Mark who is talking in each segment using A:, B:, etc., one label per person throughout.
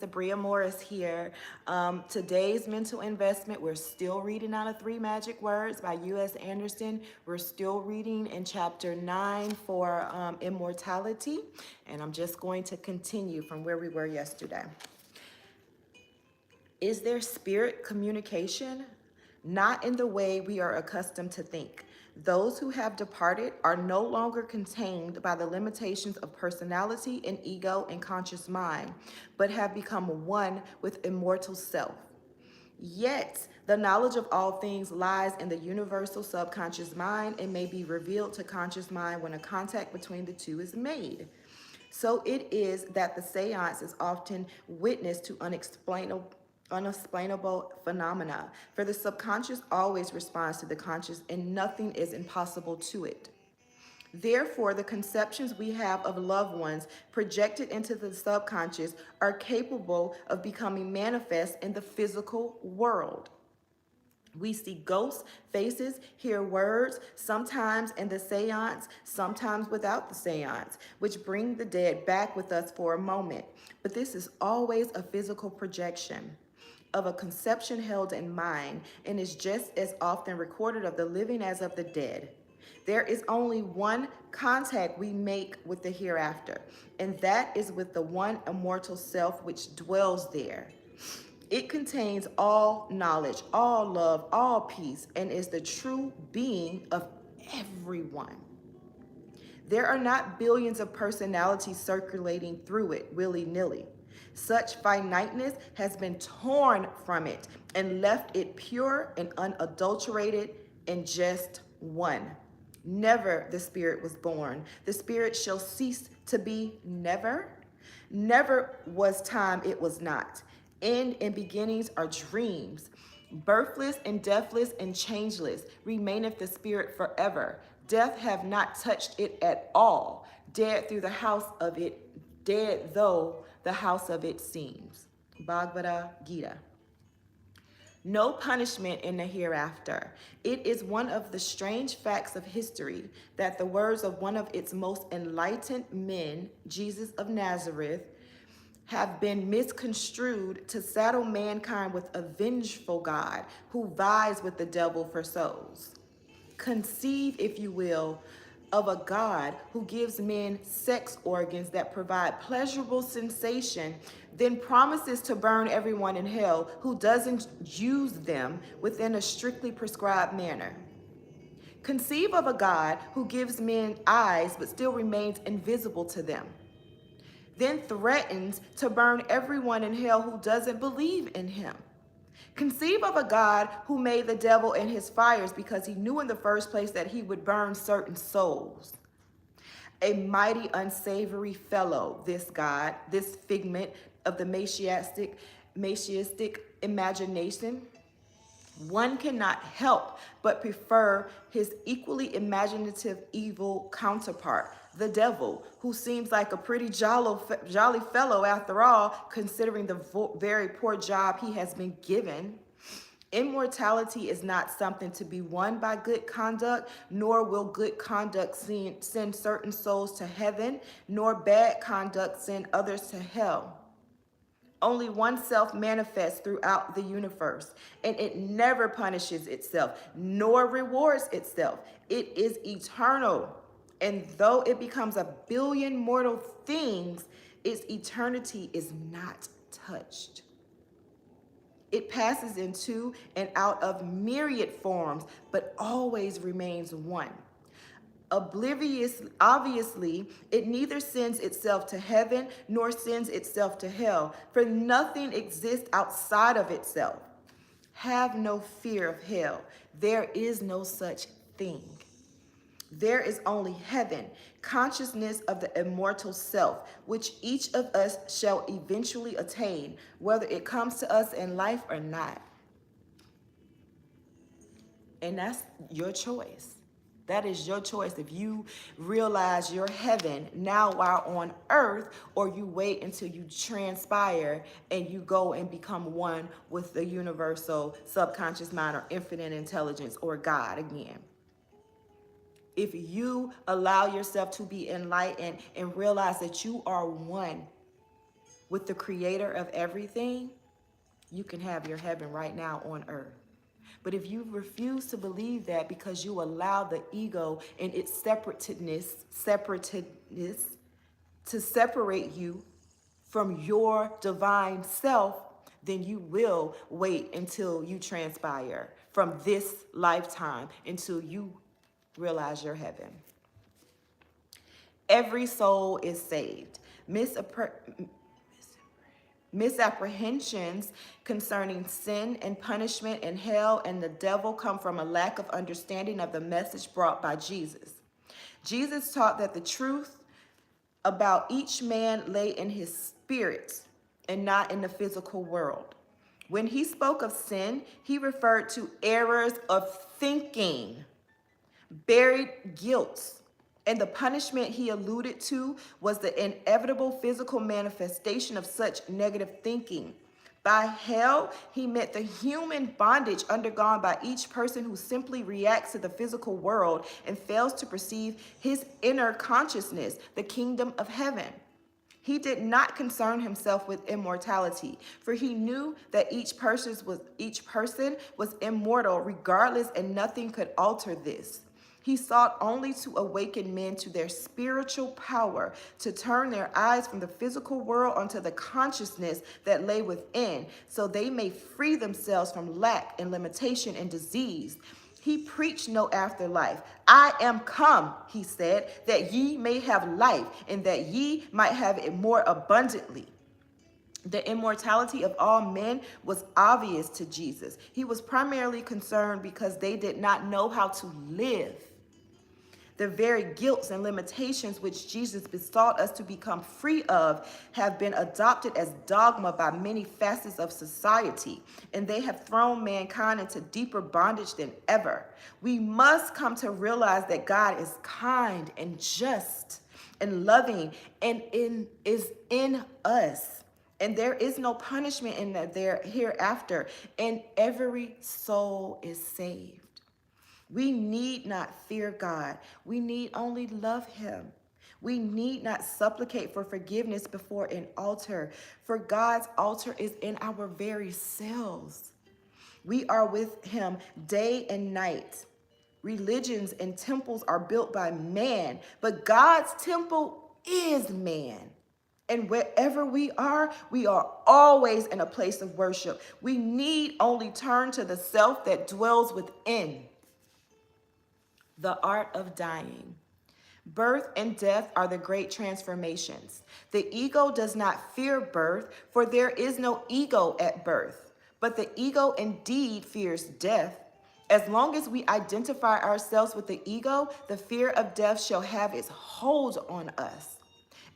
A: Sabria Morris here. Today's mental investment, we're still reading out of Three Magic Words by U.S. Anderson. We're still reading in chapter 9 for immortality, and I'm just going to continue from where we were yesterday. Is there spirit communication? Not in the way we are accustomed to think. Those who have departed are no longer contained by the limitations of personality and ego and conscious mind, but have become one with immortal self. Yet, the knowledge of all things lies in the universal subconscious mind and may be revealed to conscious mind when a contact between the two is made. So it is that the seance is often witness to unexplainable phenomena, for the subconscious always responds to the conscious and nothing is impossible to it. Therefore, the conceptions we have of loved ones projected into the subconscious are capable of becoming manifest in the physical world. We see ghosts, faces, hear words, sometimes in the seance, sometimes without the seance, which bring the dead back with us for a moment. But this is always a physical projection of a conception held in mind and is just as often recorded of the living as of the dead. There is only one contact we make with the hereafter, and that is with the one immortal self which dwells there. It contains all knowledge, all love, all peace, and is the true being of everyone. There are not billions of personalities circulating through it willy-nilly. Such finiteness has been torn from it and left it pure and unadulterated and just one. Never the spirit was born. The spirit shall cease to be never. Never was time, it was not. End and beginnings are dreams. Birthless and deathless and changeless remaineth the spirit forever. Death have not touched it at all. Dead through the house of it, dead though the house of it seems. Bhagavad Gita. No punishment in the hereafter. It is one of the strange facts of history that the words of one of its most enlightened men, Jesus of Nazareth, have been misconstrued to saddle mankind with a vengeful God who vies with the devil for souls. Conceive, if you will, of a God who gives men sex organs that provide pleasurable sensation, then promises to burn everyone in hell who doesn't use them within a strictly prescribed manner. Conceive of a God who gives men eyes but still remains invisible to them, then threatens to burn everyone in hell who doesn't believe in him. Conceive of a God who made the devil and his fires because he knew in the first place that he would burn certain souls. A mighty unsavory fellow, this God, this figment of the Messianistic imagination. One cannot help but prefer his equally imaginative evil counterpart, the devil, who seems like a pretty jolly fellow after all, considering the very poor job he has been given. Immortality is not something to be won by good conduct, nor will good conduct send certain souls to heaven, nor bad conduct send others to hell. Only one self manifests throughout the universe, and it never punishes itself, nor rewards itself. It is eternal, and though it becomes a billion mortal things, its eternity is not touched. It passes into and out of myriad forms, but always remains one. Obviously, it neither sends itself to heaven nor sends itself to hell, for nothing exists outside of itself. Have no fear of hell. There is no such thing. There is only heaven, consciousness of the immortal self, which each of us shall eventually attain, whether it comes to us in life or not. And that's your choice. That is your choice. If you realize your heaven now while on earth, or you wait until you transpire and you go and become one with the universal subconscious mind or infinite intelligence or God again. If you allow yourself to be enlightened and realize that you are one with the creator of everything, you can have your heaven right now on earth. But if you refuse to believe that because you allow the ego and its separatedness to separate you from your divine self, then you will wait until you transpire from this lifetime until you realize your heaven. Every soul is saved. Misapprehensions concerning sin and punishment and hell and the devil come from a lack of understanding of the message brought by Jesus. Jesus taught that the truth about each man lay in his spirit and not in the physical world. When he spoke of sin, he referred to errors of thinking, buried guilt, and the punishment he alluded to was the inevitable physical manifestation of such negative thinking. By hell, he meant the human bondage undergone by each person who simply reacts to the physical world and fails to perceive his inner consciousness, the kingdom of heaven. He did not concern himself with immortality, for he knew that each person was immortal regardless, and nothing could alter this. He sought only to awaken men to their spiritual power, to turn their eyes from the physical world onto the consciousness that lay within, so they may free themselves from lack and limitation and disease. He preached no afterlife. I am come, he said, that ye may have life, and that ye might have it more abundantly. The immortality of all men was obvious to Jesus. He was primarily concerned because they did not know how to live. The very guilts and limitations which Jesus besought us to become free of have been adopted as dogma by many facets of society, and they have thrown mankind into deeper bondage than ever. We must come to realize that God is kind and just and loving and is in us. And there is no punishment in the hereafter, and every soul is saved. We need not fear God. We need only love him. We need not supplicate for forgiveness before an altar, for God's altar is in our very selves. We are with him day and night. Religions and temples are built by man, but God's temple is man. And wherever we are always in a place of worship. We need only turn to the self that dwells within. The art of dying. Birth and death are the great transformations. The ego does not fear birth, for there is no ego at birth. But the ego indeed fears death. As long as we identify ourselves with the ego, the fear of death shall have its hold on us,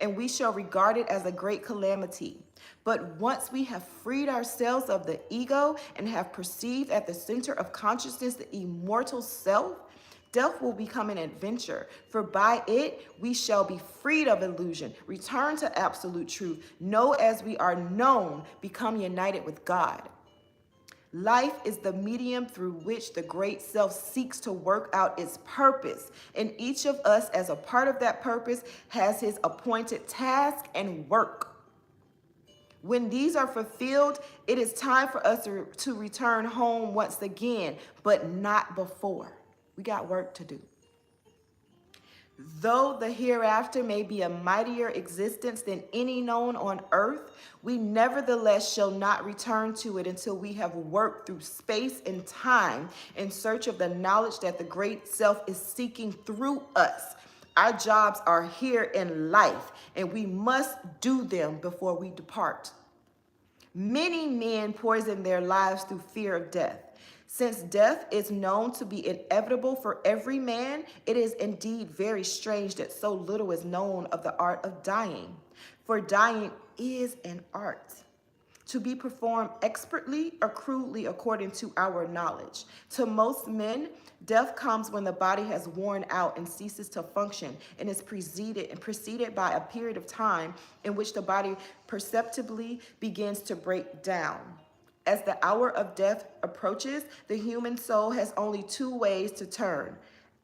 A: and we shall regard it as a great calamity. But once we have freed ourselves of the ego and have perceived at the center of consciousness the immortal self, death will become an adventure, for by it we shall be freed of illusion, return to absolute truth, know as we are known, become united with God. Life is the medium through which the great self seeks to work out its purpose, and each of us as a part of that purpose has his appointed task and work. When these are fulfilled, it is time for us to return home once again, but not before. We got work to do. Though the hereafter may be a mightier existence than any known on earth, we nevertheless shall not return to it until we have worked through space and time in search of the knowledge that the great self is seeking through us. Our jobs are here in life, and we must do them before we depart. Many men poison their lives through fear of death. Since death is known to be inevitable for every man, it is indeed very strange that so little is known of the art of dying. For dying is an art, to be performed expertly or crudely according to our knowledge. To most men, death comes when the body has worn out and ceases to function, and is preceded by a period of time in which the body perceptibly begins to break down. As the hour of death approaches, the human soul has only two ways to turn: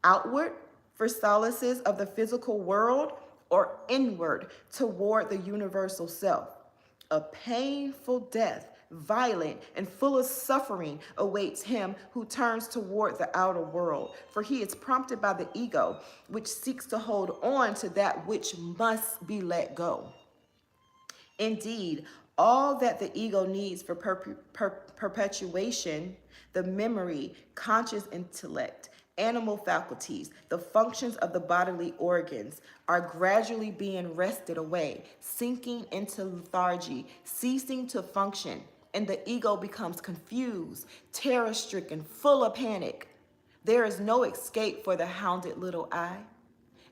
A: outward for solaces of the physical world, or inward toward the universal self. A painful death, violent and full of suffering, awaits him who turns toward the outer world, for he is prompted by the ego, which seeks to hold on to that which must be let go. Indeed, all that the ego needs for perpetuation, the memory, conscious intellect, animal faculties, the functions of the bodily organs, are gradually being wrested away, sinking into lethargy, ceasing to function, and the ego becomes confused, terror-stricken, full of panic. There is no escape for the hounded little I.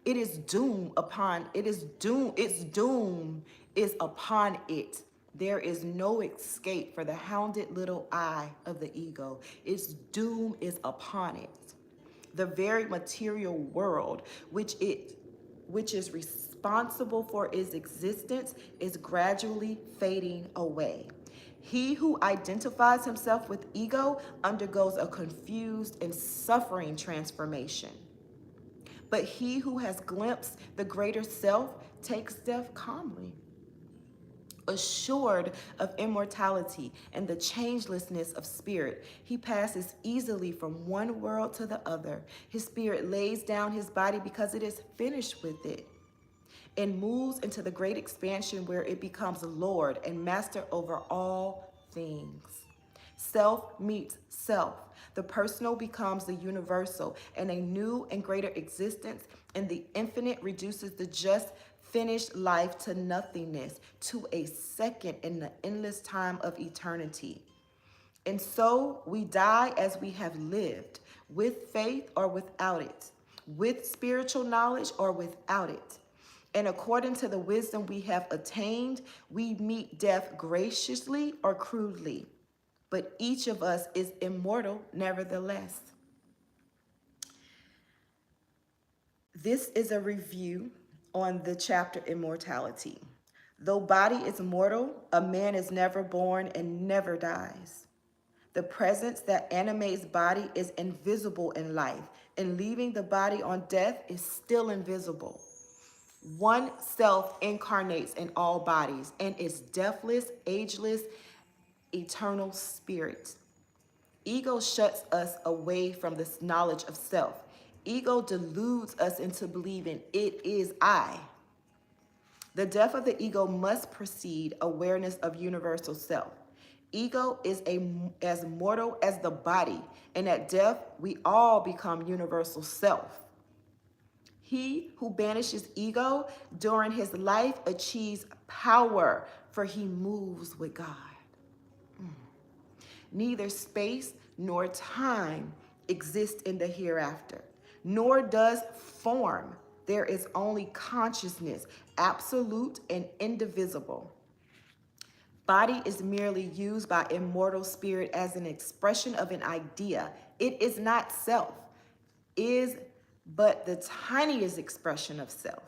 A: It is doom upon, it is doom, its doom is upon it. There is no escape for the hounded little I of the ego. Its doom is upon it. The very material world which is responsible for its existence is gradually fading away. He who identifies himself with ego undergoes a confused and suffering transformation. But he who has glimpsed the greater self takes death calmly. Assured of immortality and the changelessness of spirit, he passes easily from one world to the other. His spirit lays down his body because it is finished with it, and moves into the great expansion where it becomes Lord and master over all things. Self meets self. The personal becomes the universal, and a new and greater existence in the infinite reduces the just finished life to nothingness, to a second in the endless time of eternity. And so we die as we have lived, with faith or without it, with spiritual knowledge or without it. And according to the wisdom we have attained, we meet death graciously or crudely. But each of us is immortal nevertheless. This is a review on the chapter Immortality. Though body is mortal, a man is never born and never dies. The presence that animates body is invisible in life, and leaving the body on death is still invisible. One self incarnates in all bodies and is deathless, ageless, eternal spirit. Ego shuts us away from this knowledge of self. Ego deludes us into believing it is I. The death of the ego must precede awareness of universal self. Ego is as mortal as the body, and at death, we all become universal self. He who banishes ego during his life achieves power, for he moves with God. Neither space nor time exist in the hereafter, nor does form. There is only consciousness, absolute and indivisible. Body is merely used by immortal spirit as an expression of an idea. It is not self, is but the tiniest expression of self.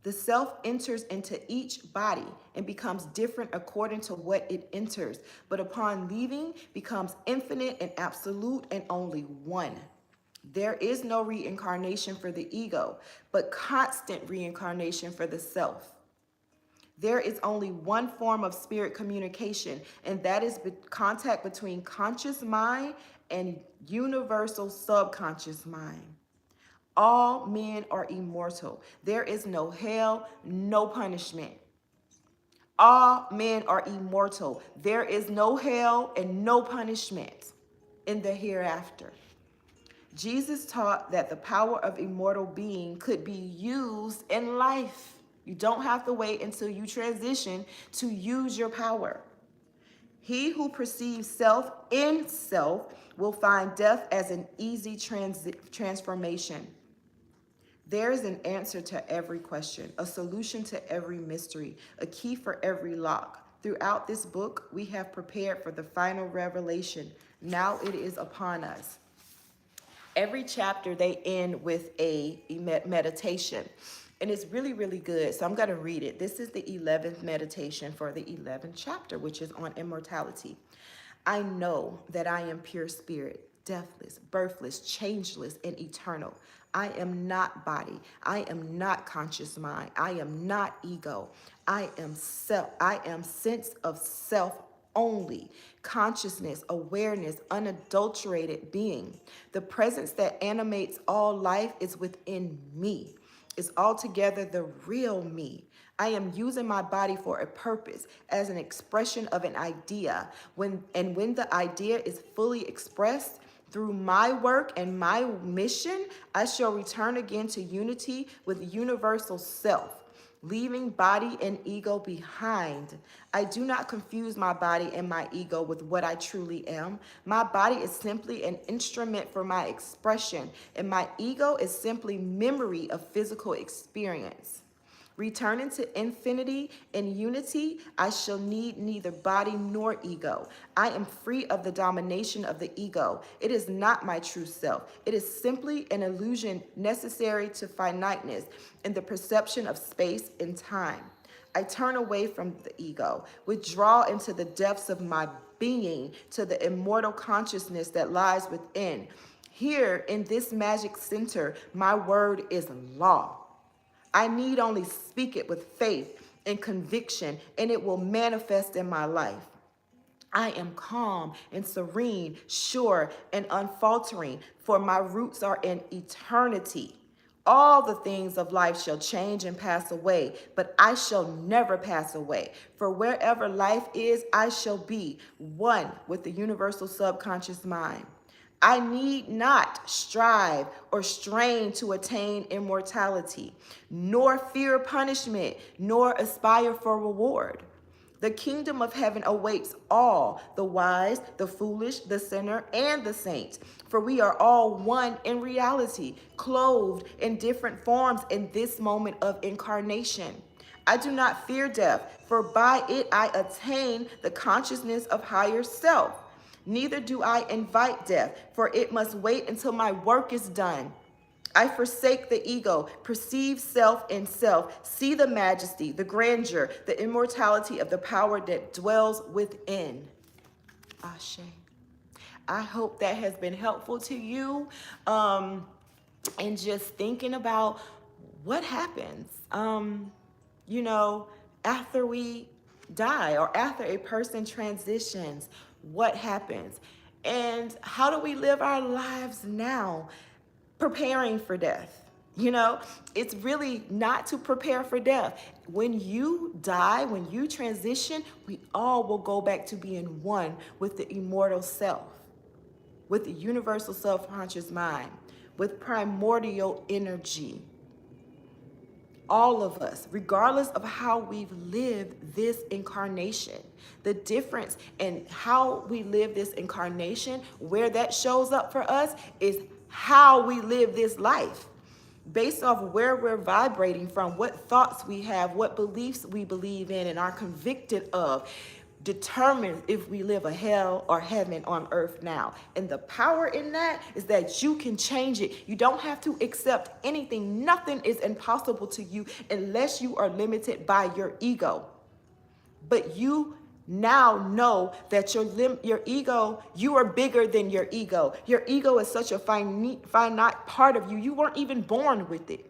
A: The self enters into each body and becomes different according to what it enters, but upon leaving becomes infinite and absolute and only one. There is no reincarnation for the ego, but constant reincarnation for the self. There is only one form of spirit communication, and that is contact between conscious mind and universal subconscious mind. All men are immortal. There is no hell, no punishment. All men are immortal. There is no hell and no punishment in the hereafter. Jesus taught that the power of immortal being could be used in life. You don't have to wait until you transition to use your power. He who perceives self in self will find death as an easy transformation. There is an answer to every question, a solution to every mystery, a key for every lock. Throughout this book, we have prepared for the final revelation. Now it is upon us. Every chapter, they end with a meditation, and it's really, really good. So I'm going to read it. This is the 11th meditation for the 11th chapter, which is on immortality. I know that I am pure spirit, deathless, birthless, changeless, and eternal. I am not body. I am not conscious mind. I am not ego. I am self. I am sense of self only. Consciousness, awareness, unadulterated being. The presence that animates all life is within me. Is altogether the real me. I am using my body for a purpose, as an expression of an idea. When the idea is fully expressed through my work and my mission, I shall return again to unity with universal self, leaving body and ego behind. I do not confuse my body and my ego with what I truly am. My body is simply an instrument for my expression, and my ego is simply memory of physical experience. Returning to infinity and unity, I shall need neither body nor ego. I am free of the domination of the ego. It is not my true self. It is simply an illusion necessary to finiteness and the perception of space and time. I turn away from the ego, withdraw into the depths of my being, to the immortal consciousness that lies within. Here in this magic center, my word is law. I need only speak it with faith and conviction, and it will manifest in my life. I am calm and serene, sure and unfaltering, for my roots are in eternity. All the things of life shall change and pass away, but I shall never pass away. For wherever life is, I shall be one with the universal subconscious mind. I need not strive or strain to attain immortality, nor fear punishment, nor aspire for reward. The kingdom of heaven awaits all, the wise, the foolish, the sinner, and the saint. For we are all one in reality, clothed in different forms in this moment of incarnation. I do not fear death, for by it I attain the consciousness of higher self. Neither do I invite death, for it must wait until my work is done. I forsake the ego, perceive self in self, see the majesty, the grandeur, the immortality of the power that dwells within. Ashe. I hope that has been helpful to you. And just thinking about what happens, after we die or after a person transitions, what happens? And how do we live our lives now, preparing for death? It's really not to prepare for death. When you die, when you transition, we all will go back to being one with the immortal self, with the universal self-conscious mind, with primordial energy. All of us, regardless of how we've lived this incarnation, the difference in how we live this incarnation, where that shows up for us, is how we live this life. Based off where we're vibrating from, what thoughts we have, what beliefs we believe in and are convicted of, determines if we live a hell or heaven on earth now. And the power in that is that you can change it. You don't have to accept anything. Nothing is impossible to you unless you are limited by your ego. But you now know that your ego, you are bigger than your ego. Your ego is such a finite part of you. You weren't even born with it.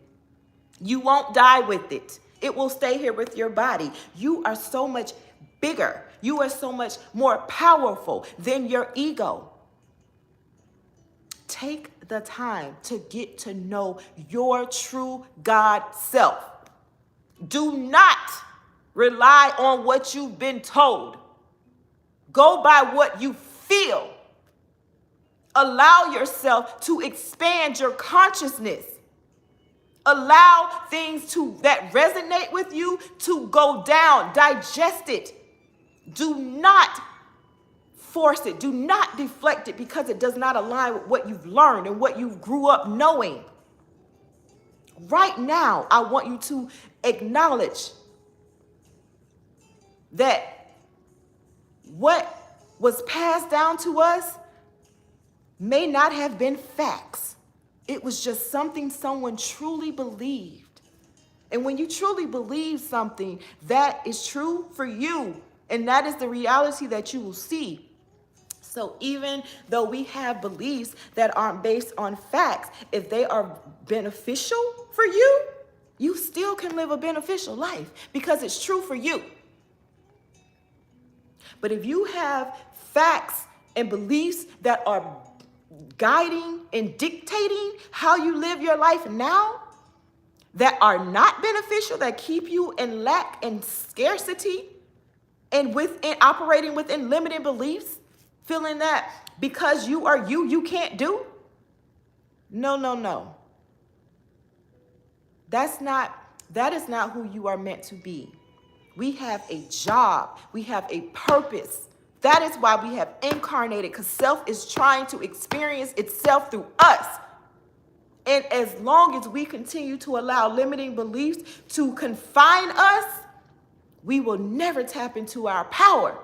A: You won't die with it. It will stay here with your body. You are so much bigger. You are so much more powerful than your ego. Take the time to get to know your true God self. Do not rely on what you've been told. Go by what you feel. Allow yourself to expand your consciousness. Allow things that resonate with you to go down. Digest it. Do not force it. Do not deflect it because it does not align with what you've learned and what you grew up knowing. Right now, I want you to acknowledge that what was passed down to us may not have been facts. It was just something someone truly believed. And when you truly believe something, that is true for you. And that is the reality that you will see. So even though we have beliefs that aren't based on facts, if they are beneficial for you, you still can live a beneficial life because it's true for you. But if you have facts and beliefs that are guiding and dictating how you live your life now, that are not beneficial, that keep you in lack and scarcity and within operating within limited beliefs, feeling that because you are you, you can't do. No, no, no. That is not who you are meant to be. We have a job. We have a purpose. That is why we have incarnated, because self is trying to experience itself through us. And as long as we continue to allow limiting beliefs to confine us, we will never tap into our power.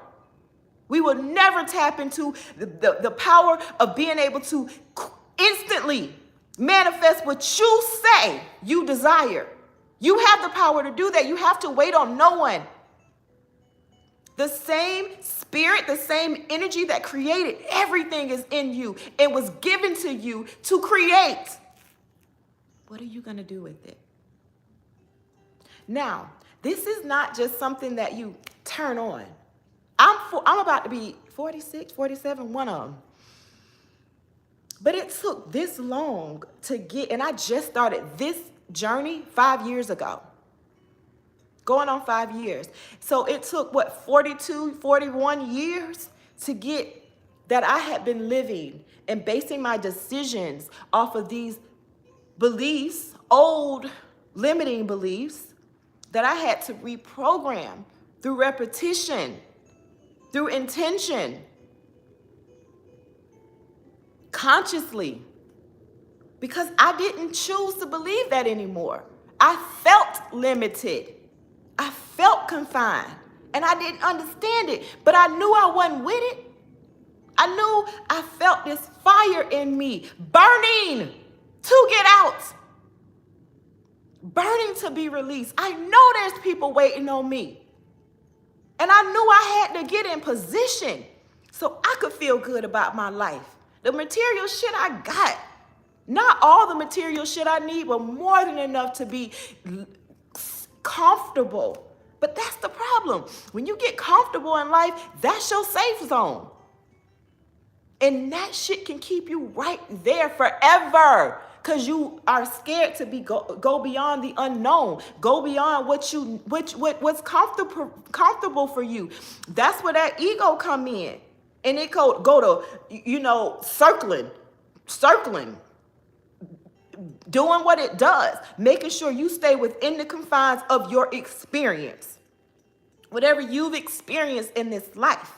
A: We will never tap into the power of being able to instantly manifest what you say you desire. You have the power to do that. You have to wait on no one. The same spirit, the same energy that created everything is in you and was given to you to create. What are you going to do with it? Now, this is not just something that you turn on. I'm about to be 46, 47, one of them. But it took this long to get, and I just started this journey 5 years ago. Going on 5 years. So it took, 42, 41 years to get that I had been living and basing my decisions off of these beliefs, old limiting beliefs that I had to reprogram through repetition, through intention, consciously, because I didn't choose to believe that anymore. I felt limited. I felt confined, and I didn't understand it, but I knew I wasn't with it. I knew I felt this fire in me, burning to get out, burning to be released. I know there's people waiting on me, and I knew I had to get in position so I could feel good about my life. The material shit I got, not all the material shit I need, but more than enough to be comfortable. But that's the problem. When you get comfortable in life, that's your safe zone. And that shit can keep you right there forever, because you are scared to go beyond the unknown, go beyond what's comfortable for you. That's where that ego come in, and it go to circling, doing what it does, making sure you stay within the confines of your experience, whatever you've experienced in this life.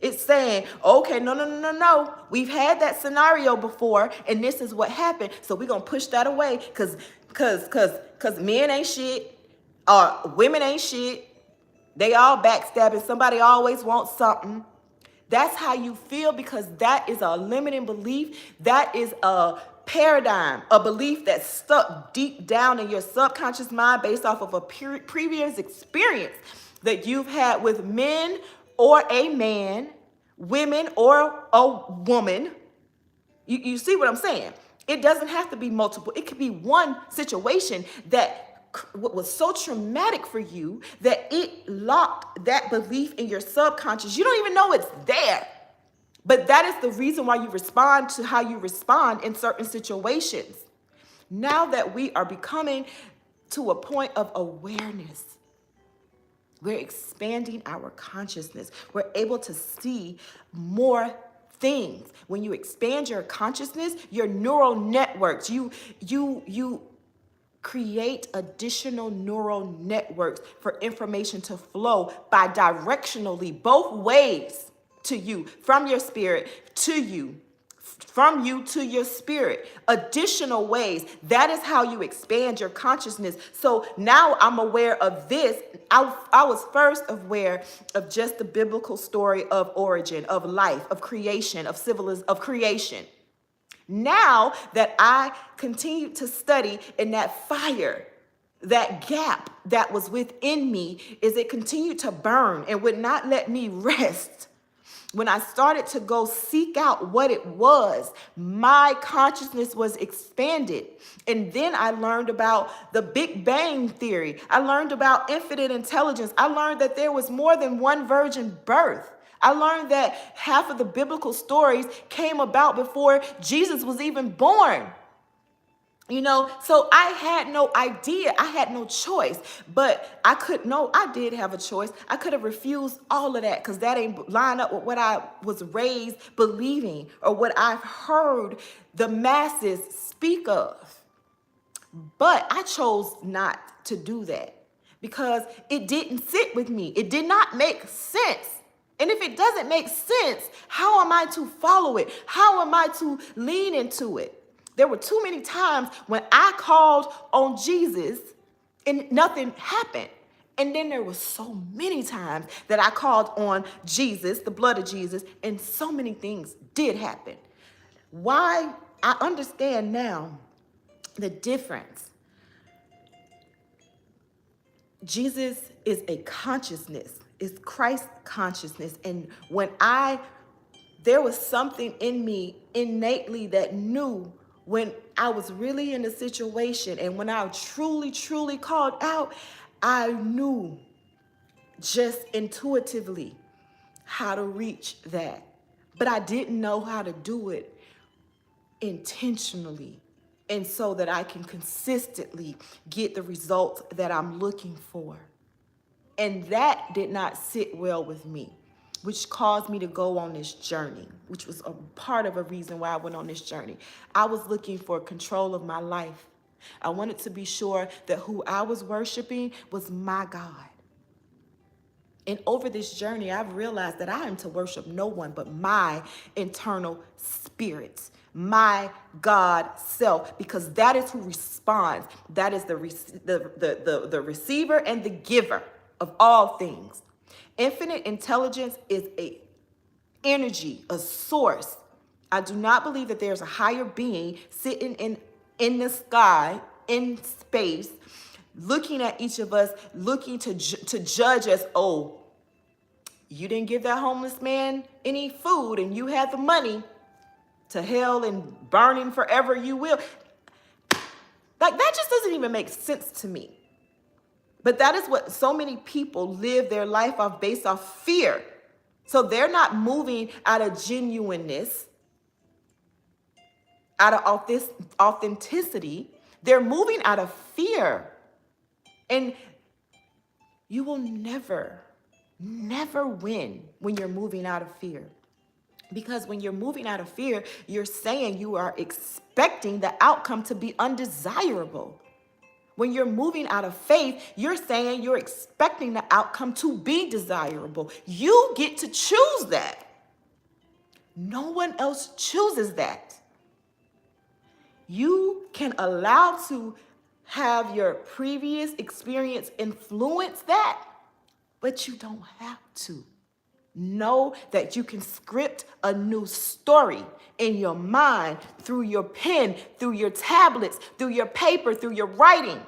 A: It's saying, okay, no. We've had that scenario before, and this is what happened. So we're gonna push that away because men ain't shit, women ain't shit. They all backstabbing. Somebody always wants something. That's how you feel, because that is a limiting belief. That is a paradigm, a belief that's stuck deep down in your subconscious mind based off of a previous experience that you've had with men or a man, women or a woman. You see what I'm saying? It doesn't have to be multiple. It could be one situation that was so traumatic for you that it locked that belief in your subconscious. You don't even know it's there. But that is the reason why you respond to how you respond in certain situations. Now that we are becoming to a point of awareness, we're expanding our consciousness. We're able to see more things. When you expand your consciousness, your neural networks, you create additional neural networks for information to flow bidirectionally, both ways to you, from your spirit to you, from you to your spirit, additional ways. That is how you expand your consciousness. So now I'm aware of this. I was first aware of just the biblical story of origin, of life, of creation, of creation. Now that I continue to study, in that fire, that gap that was within me, is it continued to burn and would not let me rest When I started to go seek out what it was, my consciousness was expanded. And then I learned about the Big Bang Theory. I learned about infinite intelligence. I learned that there was more than one virgin birth. I learned that half of the biblical stories came about before Jesus was even born. You know, so I had no idea. I had no choice, but I did have a choice. I could have refused all of that because that ain't line up with what I was raised believing or what I've heard the masses speak of. But I chose not to do that because it didn't sit with me. It did not make sense. And if it doesn't make sense, how am I to follow it? How am I to lean into it? There were too many times when I called on Jesus and nothing happened. And then there were so many times that I called on Jesus, the blood of Jesus, and so many things did happen. Why? I understand now the difference. Jesus is a consciousness, is Christ consciousness. And there was something in me innately that knew when I was really in a situation and when I truly, truly called out, I knew just intuitively how to reach that. But I didn't know how to do it intentionally and so that I can consistently get the results that I'm looking for. And that did not sit well with me, which caused me to go on this journey, which was a part of a reason why I went on this journey. I was looking for control of my life. I wanted to be sure that who I was worshiping was my God. And over this journey, I've realized that I am to worship no one but my internal spirits, my God self, because that is who responds. That is the receiver and the giver of all things. Infinite intelligence is a energy, a source. I do not believe that there's a higher being sitting in the sky, in space, looking at each of us, looking to judge us. Oh, you didn't give that homeless man any food and you had the money. To hell and burning forever you will. Like, that just doesn't even make sense to me. But that is what so many people live their life off, based off fear. So they're not moving out of genuineness, out of this authenticity. They're moving out of fear. And you will never win when you're moving out of fear. Because when you're moving out of fear, you're saying you are expecting the outcome to be undesirable. When you're moving out of faith, you're saying you're expecting the outcome to be desirable. You get to choose that. No one else chooses that. You can allow to have your previous experience influence that, but you don't have to. Know that you can script a new story in your mind, through your pen, through your tablets, through your paper, through your writing.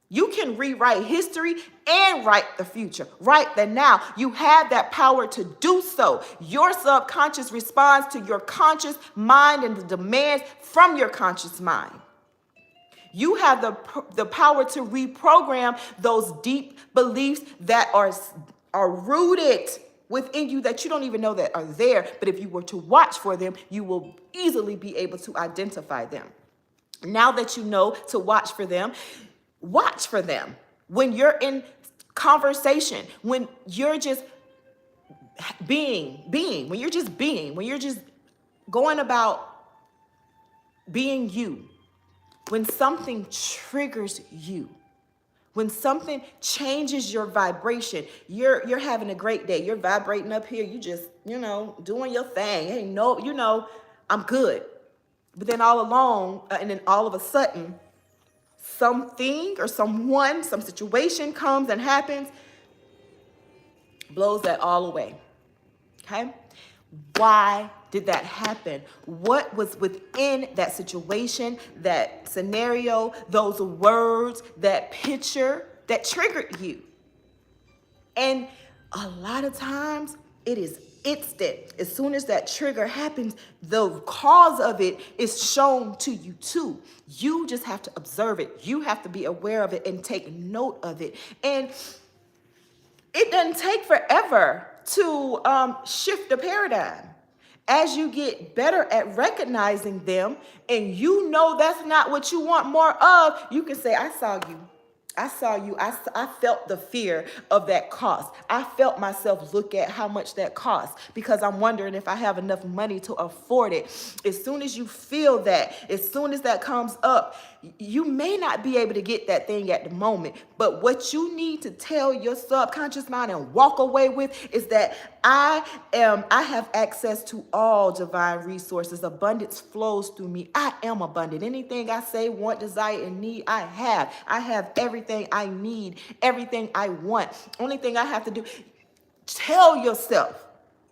A: You can rewrite history and write the future, write the now. You have that power to do so. Your subconscious responds to your conscious mind and the demands from your conscious mind. You have the power to reprogram those deep beliefs that are rooted within you that you don't even know that are there. But if you were to watch for them, you will easily be able to identify them. Now that you know to watch for them when you're in conversation, when you're just being, when you're just going about being you, when something triggers you, when something changes your vibration, you're having a great day. You're vibrating up here. You just, doing your thing. Hey, I'm good. But then all along, and then all of a sudden, something or someone, some situation comes and happens, blows that all away. Okay? Why did that happen? What was within that situation, that scenario, those words, that picture that triggered you? And a lot of times it is instant. As soon as that trigger happens, the cause of it is shown to you too. You just have to observe it. You have to be aware of it and take note of it. And it doesn't take forever to shift the paradigm. As you get better at recognizing them and you know that's not what you want more of, you can say, I saw you. I saw you. I felt the fear of that cost. I felt myself look at how much that costs because I'm wondering if I have enough money to afford it. As soon as you feel that, as soon as that comes up, you may not be able to get that thing at the moment, but what you need to tell your subconscious mind and walk away with is that I have access to all divine resources. Abundance flows through me. I am abundant. Anything I say, want, desire, and need, I have. I have everything I need, everything I want. Only thing I have to do, tell yourself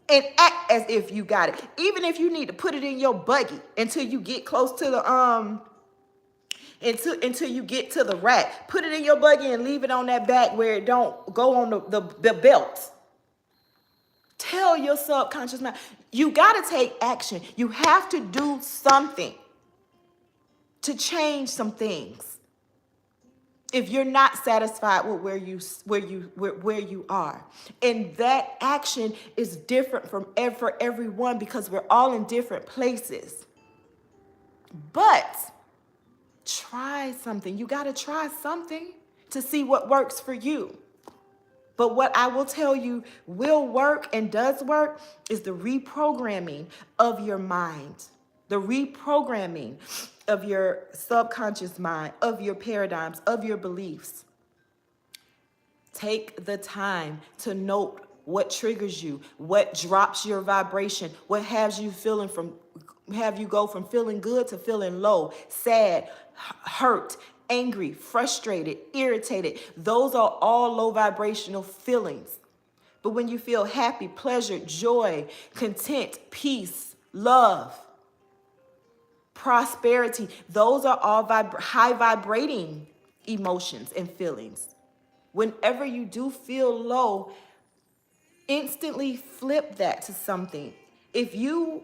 A: and act as if you got it. Even if you need to put it in your buggy until you get close to the until you get to the rack. Put it in your buggy and leave it on that back where it don't go on the belt. Tell your subconscious mind, you got to take action. You have to do something to change some things. If you're not satisfied with where you are, and that action is different for everyone because we're all in different places. But try something. You got to try something to see what works for you. But what I will tell you will work and does work is the reprogramming of your mind, the reprogramming of your subconscious mind, of your paradigms, of your beliefs. Take the time to note what triggers you, what drops your vibration, what have you go from feeling good to feeling low, sad, hurt, angry, frustrated, irritated. Those are all low vibrational feelings. But when you feel happy, pleasure, joy, content, peace, love, prosperity, those are all high vibrating emotions and feelings. Whenever you do feel low, instantly flip that to something. If you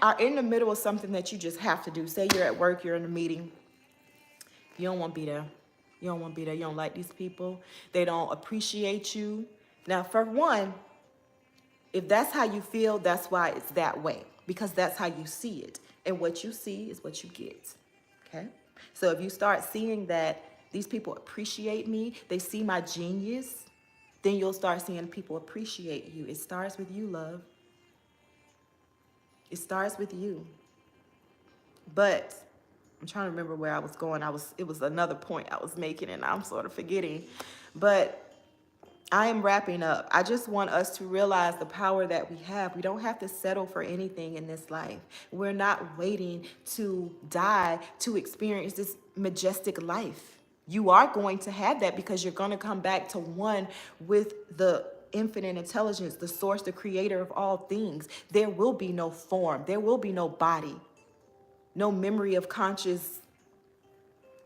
A: are in the middle of something that you just have to do, say you're at work, you're in a meeting, you don't want to be there. You don't want to be there. You don't like these people. They don't appreciate you. Now, for one, if that's how you feel, that's why it's that way, because that's how you see it. And what you see is what you get. Okay? So if you start seeing that these people appreciate me, they see my genius, then you'll start seeing people appreciate you. It starts with you, love. It starts with you. But I'm trying to remember where I was going. It was another point I was making and I'm sort of forgetting. But I am wrapping up. I just want us to realize the power that we have. We don't have to settle for anything in this life. We're not waiting to die to experience this majestic life. You are going to have that because you're going to come back to one with the infinite intelligence, the source, the creator of all things. There will be no form. There will be no body, no memory of conscious,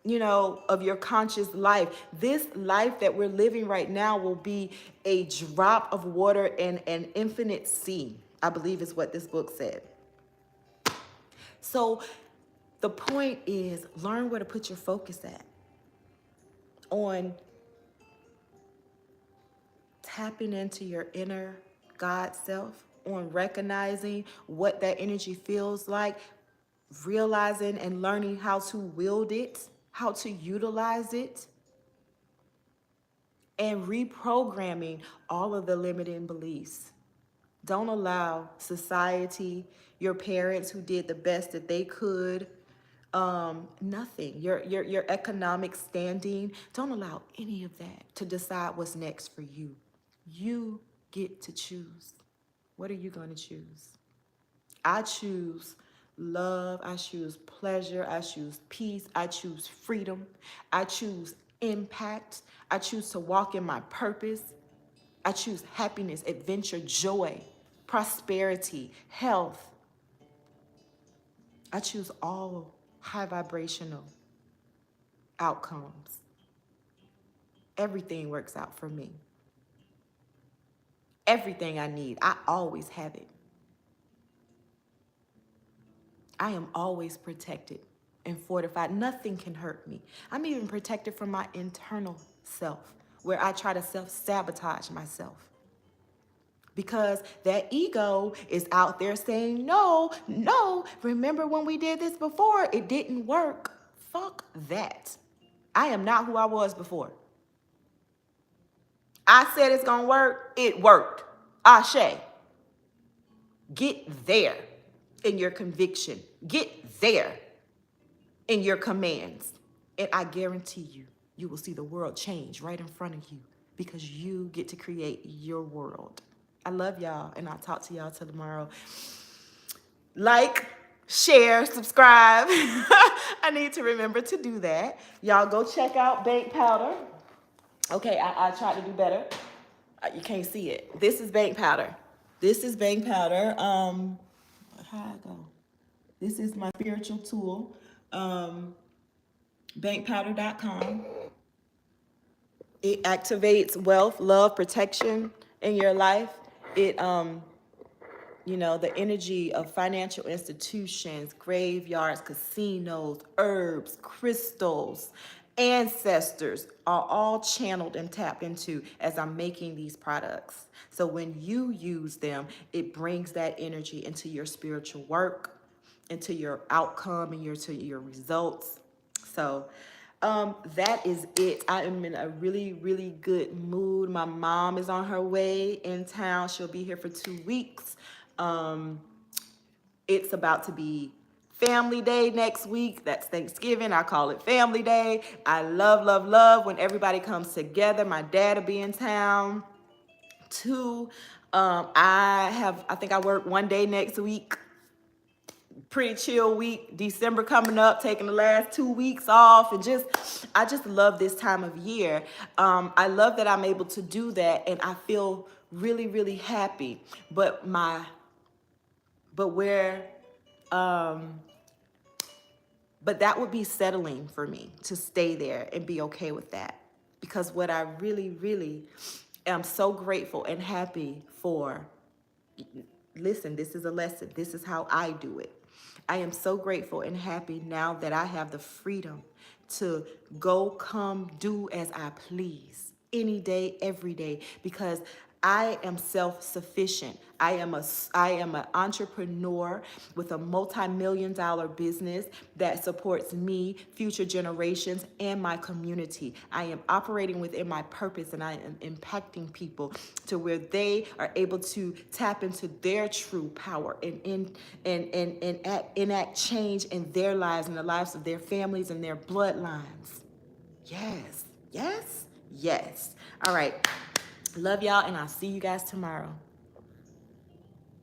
A: of your conscious life. This life that we're living right now will be a drop of water in an infinite sea, I believe is what this book said. So the point is, learn where to put your focus at. On tapping into your inner God self, on recognizing what that energy feels like, realizing and learning how to wield it, how to utilize it, and reprogramming all of the limiting beliefs. Don't allow society, your parents who did the best that they could, nothing, your economic standing, don't allow any of that to decide what's next for you. You get to choose. What are you going to choose? I choose love. I choose pleasure. I choose peace. I choose freedom. I choose impact. I choose to walk in my purpose. I choose happiness, adventure, joy, prosperity, health. I choose all high vibrational outcomes. Everything works out for me. everything I need. I always have it. I am always protected and fortified. Nothing can hurt me. I'm even protected from my internal self, where I try to self-sabotage myself. Because that ego is out there saying, no, no, remember when we did this before? It didn't work. Fuck that. I am not who I was before. I said it's gonna work. It worked. Ashe. Get there in your conviction. Get there in your commands. And I guarantee you, you will see the world change right in front of you because you get to create your world. I love y'all, and I'll talk to y'all till tomorrow. Like, share, subscribe. I need to remember to do that. Y'all go check out Bank Powder. Okay, I tried to do better. You can't see it. This is Bank Powder. This is Bank Powder. How I go? This is my spiritual tool. Bankpowder.com. It activates wealth, love, protection in your life. It you know, the energy of financial institutions, graveyards, casinos, herbs, crystals, ancestors are all channeled and tapped into as I'm making these products. So when you use them, it brings that energy into your spiritual work, into your outcome, and to your results. So that is it. I am in a really, really good mood. My mom is on her way in town. She'll be here for 2 weeks. It's about to be Family Day next week. That's Thanksgiving. I call it Family Day. I love, love, love when everybody comes together. My dad will be in town too. I think I work 1 day next week. Pretty chill week. December coming up, taking the last 2 weeks off, and I just love this time of year. I love that I'm able to do that, and I feel really, really happy. But that would be settling for me to stay there and be okay with that. Because what I really, really am so grateful and happy for, listen, this is a lesson. This is how I do it. I am so grateful and happy now that I have the freedom to go, come, do as I please any day, every day, because I am self-sufficient. I am an entrepreneur with a multi-million-dollar business that supports me, future generations, and my community. I am operating within my purpose, and I am impacting people to where they are able to tap into their true power and enact change in their lives and the lives of their families and their bloodlines. Yes, yes, yes. All right. Love y'all, and I'll see you guys tomorrow.